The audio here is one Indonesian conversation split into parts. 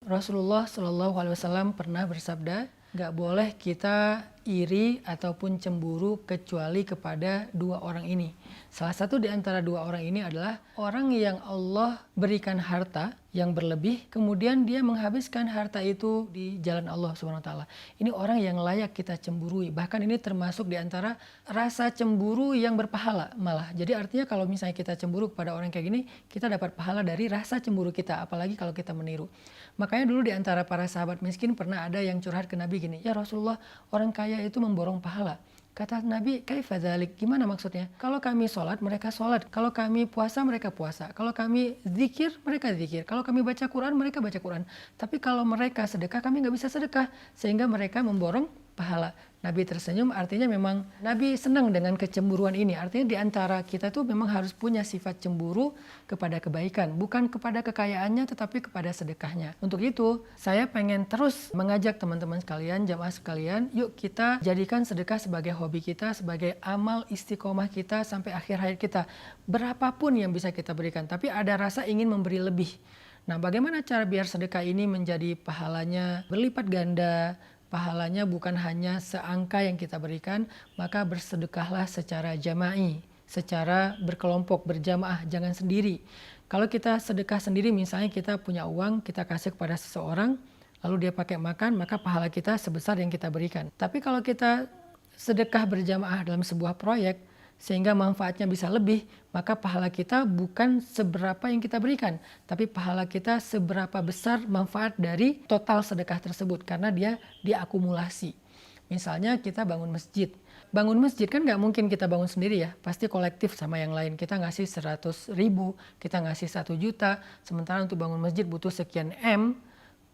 Rasulullah Shallallahu Alaihi Wasallam pernah bersabda, nggak boleh kita iri ataupun cemburu kecuali kepada dua orang ini. Salah satu di antara dua orang ini adalah orang yang Allah berikan harta yang berlebih, kemudian dia menghabiskan harta itu di jalan Allah Subhanahu Wa Taala. Ini orang yang layak kita cemburui. Bahkan ini termasuk di antara rasa cemburu yang berpahala malah. Jadi artinya kalau misalnya kita cemburu kepada orang kayak gini, kita dapat pahala dari rasa cemburu kita, apalagi kalau kita meniru. Makanya dulu di antara para sahabat miskin pernah ada yang curhat ke Nabi gini, ya Rasulullah, orang kaya itu memborong pahala. Kata Nabi, kaifa dzalik? Gimana maksudnya? Kalau kami sholat, mereka sholat. Kalau kami puasa, mereka puasa. Kalau kami zikir, mereka zikir. Kalau kami baca Quran, mereka baca Quran. Tapi kalau mereka sedekah, kami nggak bisa sedekah. Sehingga mereka memborong pahala. Nabi tersenyum, artinya memang Nabi senang dengan kecemburuan ini. Artinya di antara kita tuh memang harus punya sifat cemburu kepada kebaikan. Bukan kepada kekayaannya, tetapi kepada sedekahnya. Untuk itu, saya pengen terus mengajak teman-teman sekalian, jamaah sekalian, yuk kita jadikan sedekah sebagai hobi kita, sebagai amal istiqomah kita sampai akhir hayat kita. Berapapun yang bisa kita berikan, tapi ada rasa ingin memberi lebih. Nah, bagaimana cara biar sedekah ini menjadi pahalanya berlipat ganda, pahalanya bukan hanya seangka yang kita berikan, maka bersedekahlah secara jama'i, secara berkelompok, berjamaah, jangan sendiri. Kalau kita sedekah sendiri, misalnya kita punya uang, kita kasih kepada seseorang, lalu dia pakai makan, maka pahala kita sebesar yang kita berikan. Tapi kalau kita sedekah berjamaah dalam sebuah proyek, sehingga manfaatnya bisa lebih, maka pahala kita bukan seberapa yang kita berikan, tapi pahala kita seberapa besar manfaat dari total sedekah tersebut, karena dia diakumulasi. Misalnya kita bangun masjid. Bangun masjid kan nggak mungkin kita bangun sendiri ya, pasti kolektif sama yang lain. Kita ngasih 100.000, kita ngasih 1 juta, sementara untuk bangun masjid butuh sekian M.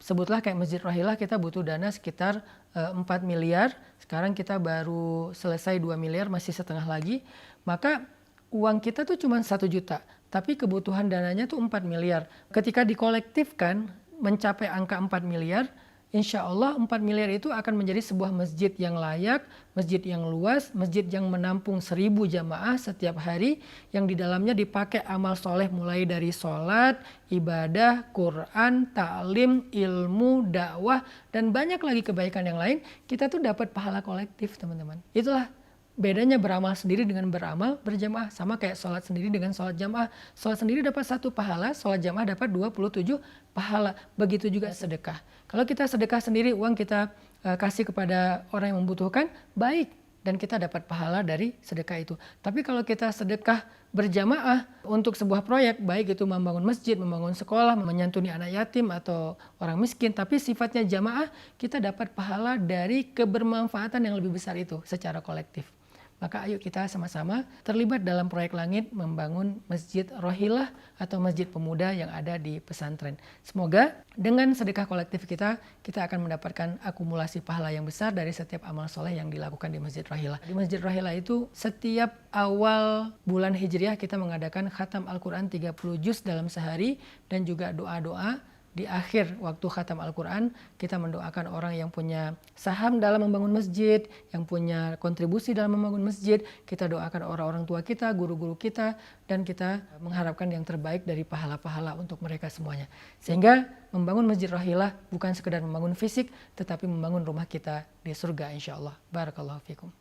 Sebutlah kayak Masjid Rohilah, kita butuh dana sekitar 4 miliar, sekarang kita baru selesai 2 miliar, masih setengah lagi, maka uang kita tuh cuma 1 juta, tapi kebutuhan dananya tuh 4 miliar. Ketika dikolektifkan mencapai angka 4 miliar, insya Allah 4 miliar itu akan menjadi sebuah masjid yang layak, masjid yang luas, masjid yang menampung 1.000 jamaah setiap hari, yang di dalamnya dipakai amal soleh mulai dari sholat, ibadah, Quran, ta'lim, ilmu, dakwah, dan banyak lagi kebaikan yang lain. Kita tuh dapat pahala kolektif, teman-teman. Itulah bedanya beramal sendiri dengan beramal berjamaah. Sama kayak sholat sendiri dengan sholat jamaah. Sholat sendiri dapat 1 pahala, sholat jamaah dapat 27 pahala. Begitu juga sedekah. Kalau kita sedekah sendiri, uang kita kasih kepada orang yang membutuhkan, baik. Dan kita dapat pahala dari sedekah itu. Tapi kalau kita sedekah berjamaah untuk sebuah proyek, baik itu membangun masjid, membangun sekolah, menyantuni anak yatim atau orang miskin, tapi sifatnya jamaah, kita dapat pahala dari kebermanfaatan yang lebih besar itu secara kolektif. Maka ayo kita sama-sama terlibat dalam proyek langit membangun Masjid Rohilah atau Masjid Pemuda yang ada di pesantren. Semoga dengan sedekah kolektif kita akan mendapatkan akumulasi pahala yang besar dari setiap amal soleh yang dilakukan di Masjid Rohilah. Di Masjid Rohilah itu setiap awal bulan Hijriah kita mengadakan khatam Al-Quran 30 juz dalam sehari dan juga doa-doa. Di akhir waktu khatam Al-Quran, kita mendoakan orang yang punya saham dalam membangun masjid, yang punya kontribusi dalam membangun masjid. Kita doakan orang-orang tua kita, guru-guru kita, dan kita mengharapkan yang terbaik dari pahala-pahala untuk mereka semuanya. Sehingga membangun Masjid Rohilah bukan sekedar membangun fisik, tetapi membangun rumah kita di surga insya Allah. Barakallahu fikum.